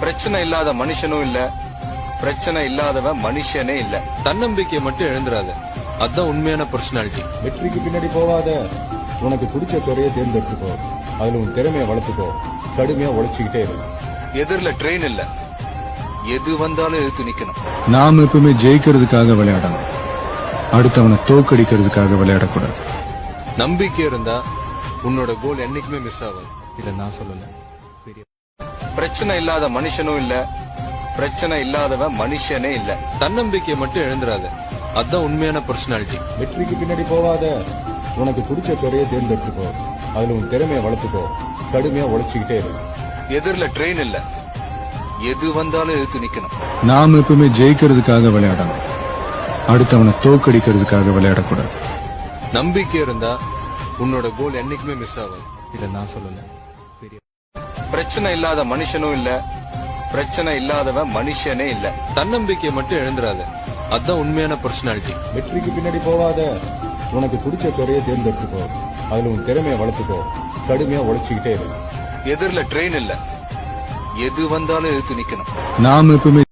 பிரச்சனை இல்லாத மனுஷனும் இல்ல, பிரச்சனை இல்லாதவன் மனுஷனே இல்ல. தன்னம்பிக்கையை மட்டும் எழுந்துராத, அதான் உண்மையான பர்சனாலிட்டி. வெற்றிக்கு பின்னாடி போகாத, உனக்கு பிடிச்ச துறையை தேர்ந்தெடுத்துக்கோ, அதுல உன் திறமையை வளர்த்துக்கோ, கடுமையா உழைச்சுக்கிட்டே இரு. எதிரில ட்ரெயின் இல்ல, எது வந்தாலும் எதிர்த்து நிக்கணும். நாம எப்பவுமே ஜெயிக்கிறதுக்காக விளையாடணும், அடுத்தவனை தோக்கடிக்கிறதுக்காக விளையாடக்கூடாது. நம்பிக்கை இருந்தா உன்னோட கோல் என்னைக்குமே மிஸ் ஆகும். இத நான் சொல்லல. பிரச்சனை இல்லாத மனுஷனும் இல்ல, பிரச்சனை இல்லாதவன் மனுஷனே இல்ல. தன்னம்பிக்கையை மட்டும் எழுந்துராத, அதான் உண்மையான பர்சனாலிட்டி. வெற்றிக்கு பின்னாடி போகாத, உனக்கு பிடிச்ச துறையை தேர்ந்தெடுத்துக்கோ, அதுல உன் திறமையை வளர்த்துக்கோ, கடுமையா உழைச்சுக்கிட்டே இரு. எதிரில ட்ரெயின் இல்ல, எது வந்தாலும் எதிர்த்து நிக்கணும். நாம எப்பவுமே ஜெயிக்கிறதுக்காக விளையாடணும், அடுத்தவனை தோக்கடிக்கிறதுக்காக விளையாடக்கூடாது. நம்பிக்கை இருந்தா உன்னோட கோல் என்னைக்குமே மிஸ் ஆகும். இத நான் சொல்லல. பிரச்சனை இல்லாத மனுஷனும் இல்ல, பிரச்சனை இல்லாதவன் மனுஷனே இல்ல. தன்னம்பிக்கையை மட்டும் எழுந்துராத, அதான் உண்மையான பர்சனாலிட்டி. வெற்றிக்கு பின்னாடி போகாத, உனக்கு பிடிச்ச துறையை தேர்ந்தெடுத்துக்கோ, அதுல உன் திறமையை வளர்த்துக்கோ, கடுமையா உழைச்சுக்கிட்டே இரு. எதிரில ட்ரெயின் இல்ல, எது வந்தாலும் எதிர்த்து நிக்கணும். நாம எப்பவுமே